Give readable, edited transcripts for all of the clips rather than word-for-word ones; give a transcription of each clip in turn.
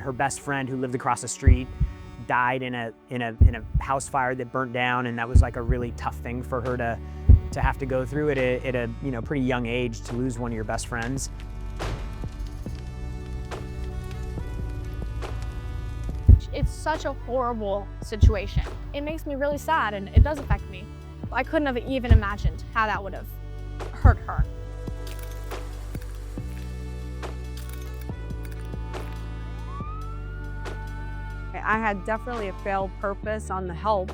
her best friend who lived across the street died in a house fire that burnt down, and that was like a really tough thing for her to have to go through at a pretty young age, to lose one of your best friends. It's such a horrible situation. It makes me really sad, and it does affect me. I couldn't have even imagined how that would have hurt her. I had definitely a failed purpose on the help.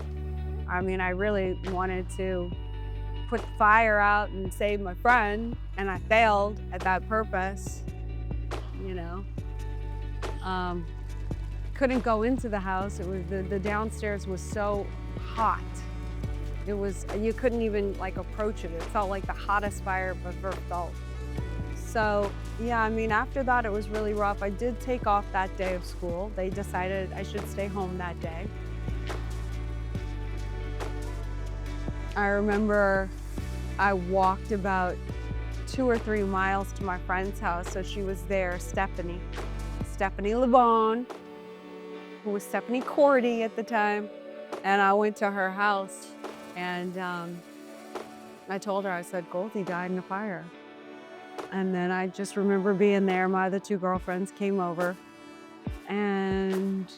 I mean, I really wanted to put the fire out and save my friend, and I failed at that purpose, you know. Couldn't go into the house. It was the downstairs was so hot. It was, you couldn't even like approach it. It felt like the hottest fire I've ever felt. So yeah, I mean, after that, it was really rough. I did take off that day of school. They decided I should stay home that day. I remember I walked about 2 or 3 miles to my friend's house. So she was there, Stephanie Levon, who was Stephanie Cordy at the time. And I went to her house, and I told her, I said, Goldie died in a fire. And then I just remember being there. My other 2 girlfriends came over, and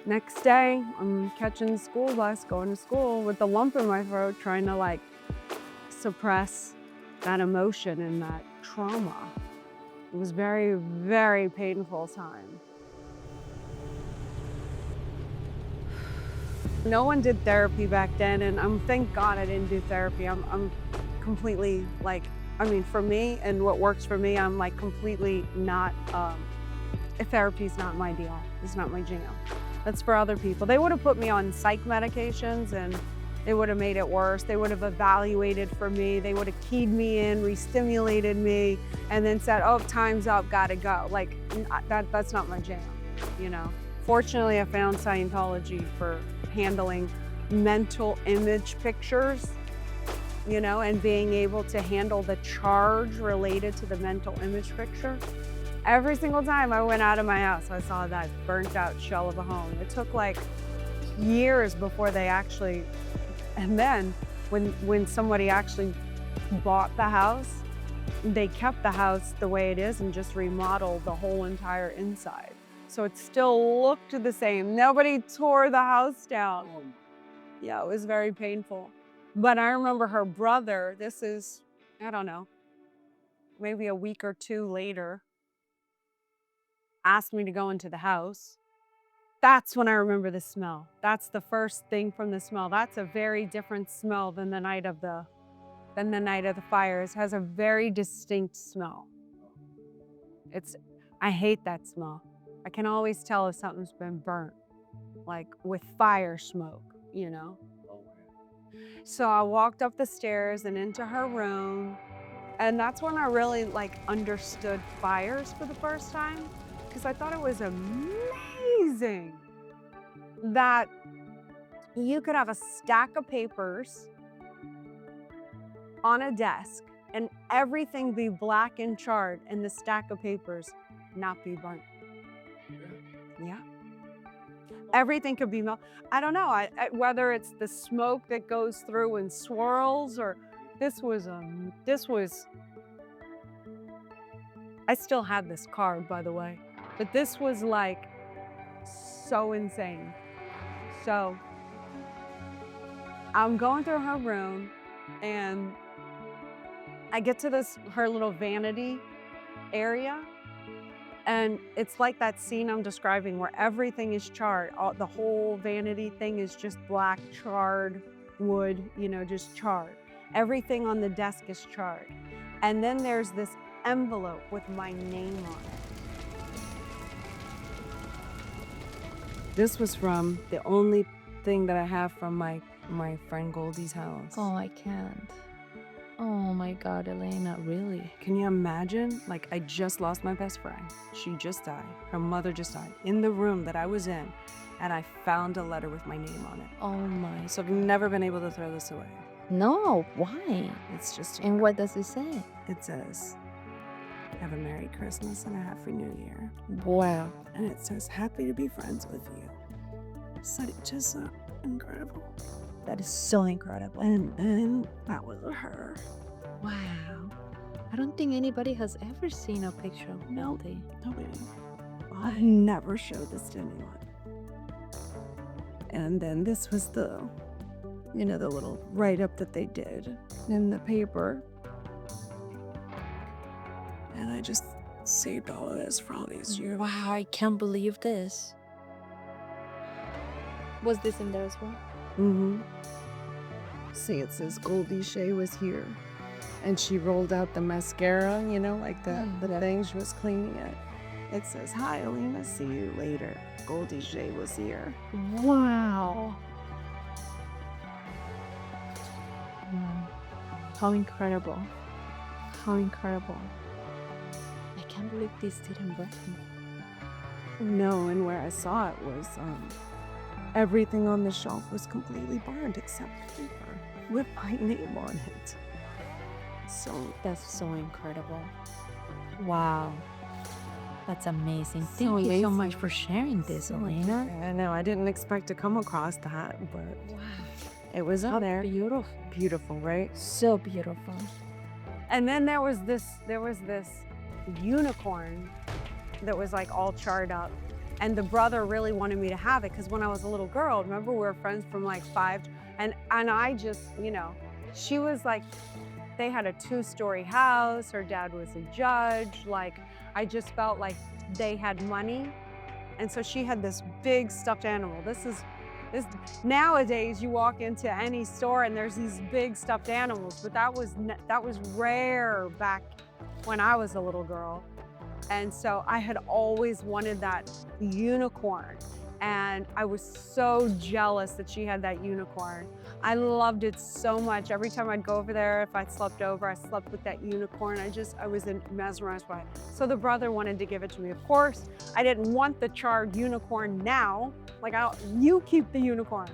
next day I'm catching the school bus, going to school with the lump in my throat, trying to like suppress that emotion and that trauma. It was very, very painful time. No one did therapy back then, and thank God I didn't do therapy. I'm completely like, I mean, for me and what works for me, I'm like completely not, therapy's not my deal. It's not my jam. That's for other people. They would have put me on psych medications and they would have made it worse. They would have evaluated for me. They would have keyed me in, re-stimulated me, and then said, oh, time's up, gotta go. Like, that's not my jam, you know? Fortunately, I found Scientology for handling mental image pictures, you know, and being able to handle the charge related to the mental image picture. Every single time I went out of my house, I saw that burnt out shell of a home. It took like years before they actually, and then when somebody actually bought the house, they kept the house the way it is and just remodeled the whole entire inside. So it still looked the same. Nobody tore the house down. Yeah, it was very painful. But I remember her brother, this is, I don't know, maybe a week or 2 later, asked me to go into the house. That's when I remember the smell. That's the first thing from the smell. That's a very different smell than the night of the fires. It has a very distinct smell. I hate that smell. I can always tell if something's been burnt, like with fire smoke, you know? So I walked up the stairs and into her room, and that's when I really like understood fires for the first time, because I thought it was amazing that you could have a stack of papers on a desk and everything be black and charred and the stack of papers not be burnt. Yeah. Everything could be melted. I don't know, whether it's the smoke that goes through and swirls, or this was, I still have this card, by the way, but this was like so insane. So I'm going through her room and I get to her little vanity area. And it's like that scene I'm describing where everything is charred. The whole vanity thing is just black, charred wood, you know, just charred. Everything on the desk is charred. And then there's this envelope with my name on it. This was from the only thing that I have from my friend Goldie's house. Oh, I can't. Oh my God, Elena, really? Can you imagine? Like, I just lost my best friend. She just died. Her mother just died. In the room that I was in, and I found a letter with my name on it. Oh my. So I've never been able to throw this away. No, why? It's just, And what does it say? it says, Have a Merry Christmas and a Happy New Year. Wow. And it says, happy to be friends with you. So just incredible. That is so incredible. And that was her. Wow. I don't think anybody has ever seen a picture of Melody. Nobody. I never showed this to anyone. And then this was the little write-up that they did in the paper. And I just saved all of this for all these years. Wow, I can't believe this. Was this in there as well? Mm-hmm. See, it says Goldie Shay was here. And she rolled out the mascara, like the thing. She was cleaning it. It says, hi, Elena, see you later. Goldie Shay was here. Wow. Wow. How incredible. How incredible. I can't believe this didn't break me. No, and where I saw it was everything on the shelf was completely burned except paper with my name on it. So That's so incredible. Wow. That's amazing. So Thank you so amazing. much for sharing this, Elena. I know, I didn't expect to come across that, but Wow. it was How up there. beautiful. Beautiful, right? So beautiful. And then there was this unicorn that was like all charred up. And the brother really wanted me to have it because when I was a little girl, remember we were friends from like 5, and I just, she was like, they had a 2-story house, her dad was a judge, like I just felt like they had money. And so she had this big stuffed animal. This nowadays you walk into any store and there's these big stuffed animals, but that was rare back when I was a little girl. And so I had always wanted that unicorn. And I was so jealous that she had that unicorn. I loved it so much. Every time I'd go over there, if I slept over, I slept with that unicorn. I was mesmerized by it. So the brother wanted to give it to me. Of course, I didn't want the charred unicorn now. Like, you keep the unicorn.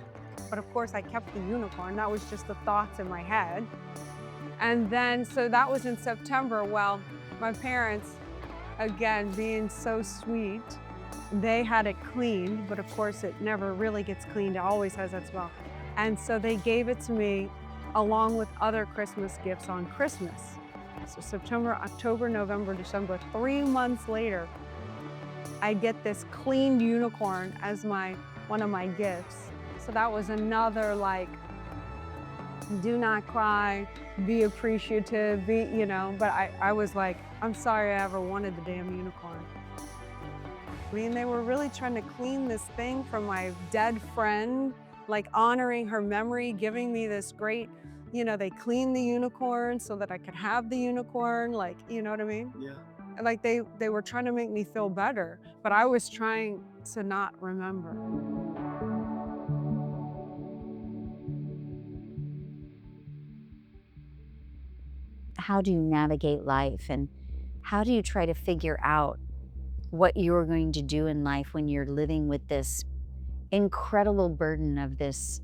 But of course, I kept the unicorn. That was just the thoughts in my head. And then, so that was in September. Well, my parents, again, being so sweet, they had it cleaned, but of course it never really gets cleaned. It always has that smell. And so they gave it to me along with other Christmas gifts on Christmas. So September, October, November, December, 3 months later, I get this cleaned unicorn as one of my gifts. So that was another like, do not cry, be appreciative, but I was like, I'm sorry I ever wanted the damn unicorn. I mean, they were really trying to clean this thing from my dead friend, like honoring her memory, giving me this great, they cleaned the unicorn so that I could have the unicorn, like, you know what I mean? Yeah. Like they were trying to make me feel better, but I was trying to not remember. How do you navigate life, and how do you try to figure out what you're going to do in life when you're living with this incredible burden of this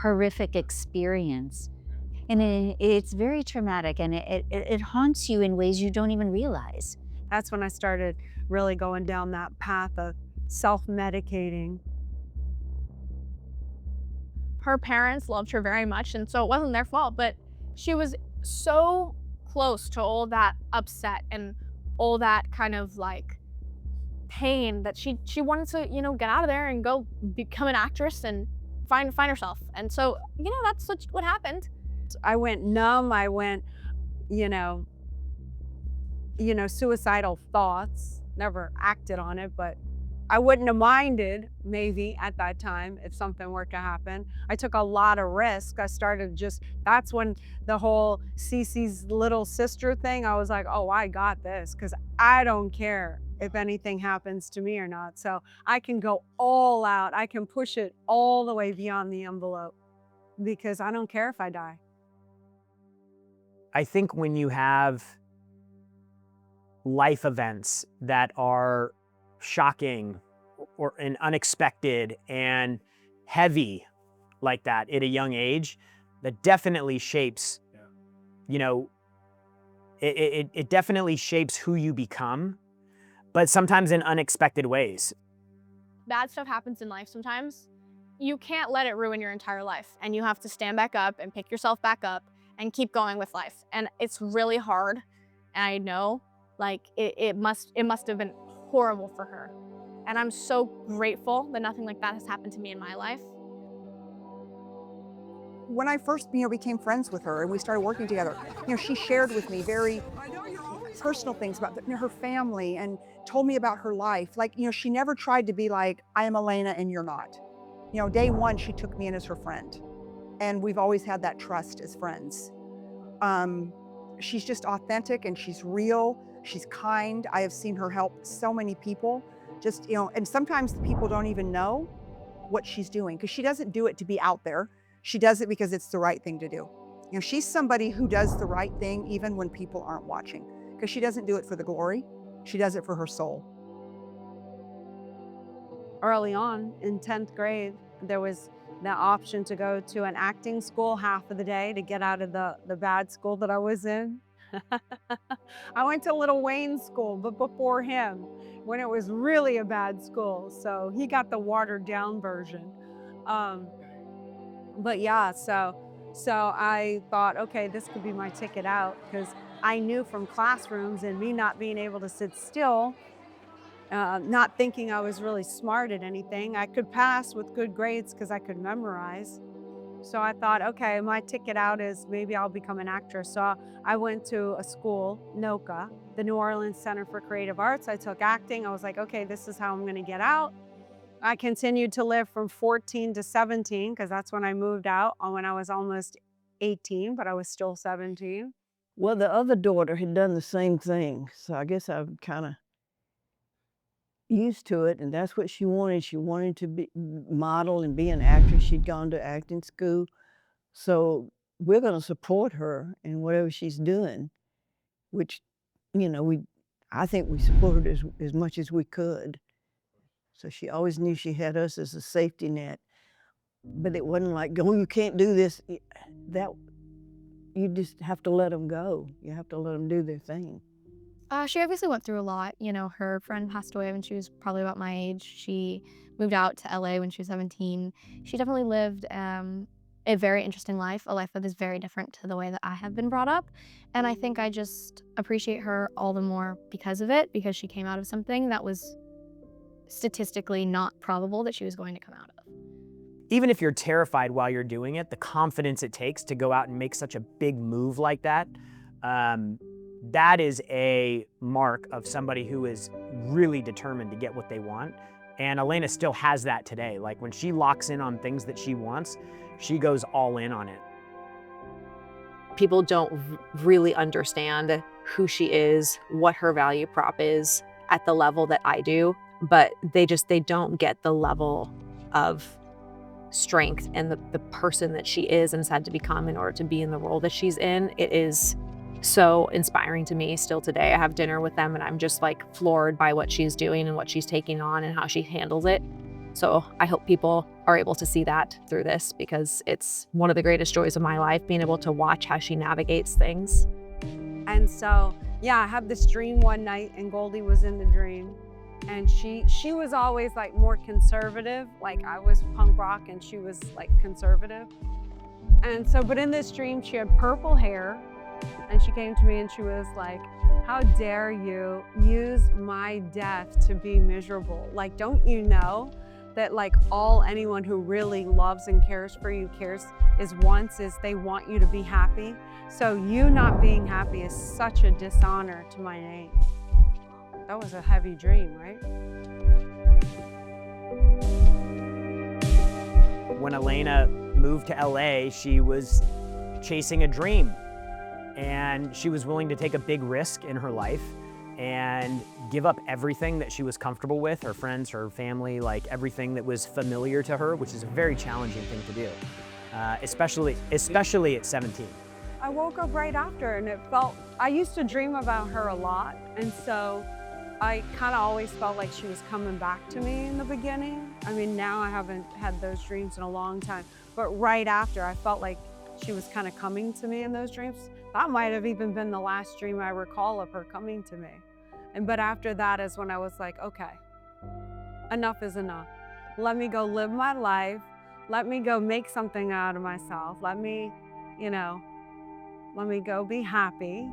horrific experience? And it's very traumatic, and it haunts you in ways you don't even realize. That's when I started really going down that path of self-medicating. Her parents loved her very much, and so it wasn't their fault, but she was so close to all that upset and all that kind of like pain that she wanted to, get out of there and go become an actress and find herself. And so, that's what happened. I went numb. I went, suicidal thoughts. Never acted on it, but I wouldn't have minded maybe at that time if something were to happen. I took a lot of risk. That's when the whole Cece's little sister thing, I was like, oh, I got this, because I don't care if anything happens to me or not. So I can go all out. I can push it all the way beyond the envelope because I don't care if I die. I think when you have life events that are shocking and unexpected and heavy like that at a young age, that definitely shapes, it definitely shapes who you become, but sometimes in unexpected ways. Bad stuff happens in life sometimes. You can't let it ruin your entire life, and you have to stand back up and pick yourself back up and keep going with life. And it's really hard. And I know, like, it must have been horrible for her. And I'm so grateful that nothing like that has happened to me in my life. When I first, became friends with her and we started working together, she shared with me very personal things about her family and told me about her life. Like, she never tried to be like, I am Elena and you're not. Day one, she took me in as her friend. And we've always had that trust as friends. She's just authentic and she's real. She's kind. I have seen her help so many people. Just, and sometimes the people don't even know what she's doing because she doesn't do it to be out there. She does it because it's the right thing to do. She's somebody who does the right thing even when people aren't watching because she doesn't do it for the glory. She does it for her soul. Early on in 10th grade, there was the option to go to an acting school half of the day to get out of the bad school that I was in. I went to Little Wayne school, but before him, when it was really a bad school. So he got the watered down version. But yeah, so I thought, okay, this could be my ticket out because I knew from classrooms and me not being able to sit still, not thinking I was really smart at anything, I could pass with good grades because I could memorize. So I thought, okay, my ticket out is maybe I'll become an actress. So I went to a school, NOCA, the New Orleans Center for Creative Arts. I took acting. I was like, okay, this is how I'm going to get out. I continued to live from 14 to 17 because that's when I moved out, when I was almost 18, but I was still 17. Well, the other daughter had done the same thing, so I guess I'm kind of used to it, and that's what she wanted. She wanted to be model and be an actress. She'd gone to acting school, so we're going to support her in whatever she's doing, which, I think we supported as much as we could. So she always knew she had us as a safety net, but it wasn't like, oh, you can't do this. That you just have to let them go. You have to let them do their thing. She obviously went through a lot. Her friend passed away when she was probably about my age. She moved out to LA when she was 17. She definitely lived a very interesting life, a life that is very different to the way that I have been brought up. And I think I just appreciate her all the more because of it, because she came out of something that was statistically not probable that she was going to come out of. Even if you're terrified while you're doing it, the confidence it takes to go out and make such a big move like that, that is a mark of somebody who is really determined to get what they want. And Elena still has that today. Like when she locks in on things that she wants, she goes all in on it. People don't really understand who she is, what her value prop is at the level that I do, but they don't get the level of strength and the person that she is and has had to become in order to be in the role that she's in. It is so inspiring to me still today. I have dinner with them and I'm just like floored by what she's doing and what she's taking on and how she handles it. So I hope people are able to see that through this because it's one of the greatest joys of my life, being able to watch how she navigates things. And so, yeah, I had this dream one night and Goldie was in the dream. And she was always like more conservative. Like I was punk rock and she was like conservative. And so, but in this dream, she had purple hair. And she came to me and she was like, how dare you use my death to be miserable? Like, don't you know that like all anyone who really loves and cares for you is they want you to be happy. So you not being happy is such a dishonor to my name. That was a heavy dream, right? When Elena moved to LA, she was chasing a dream. And she was willing to take a big risk in her life and give up everything that she was comfortable with, her friends, her family, like everything that was familiar to her, which is a very challenging thing to do, especially at 17. I woke up right after and I used to dream about her a lot. And so I kind of always felt like she was coming back to me in the beginning. I mean, now I haven't had those dreams in a long time, but right after I felt like she was kind of coming to me in those dreams. That might have even been the last dream I recall of her coming to me. But after that is when I was like, okay, enough is enough. Let me go live my life. Let me go make something out of myself. Let me, let me go be happy,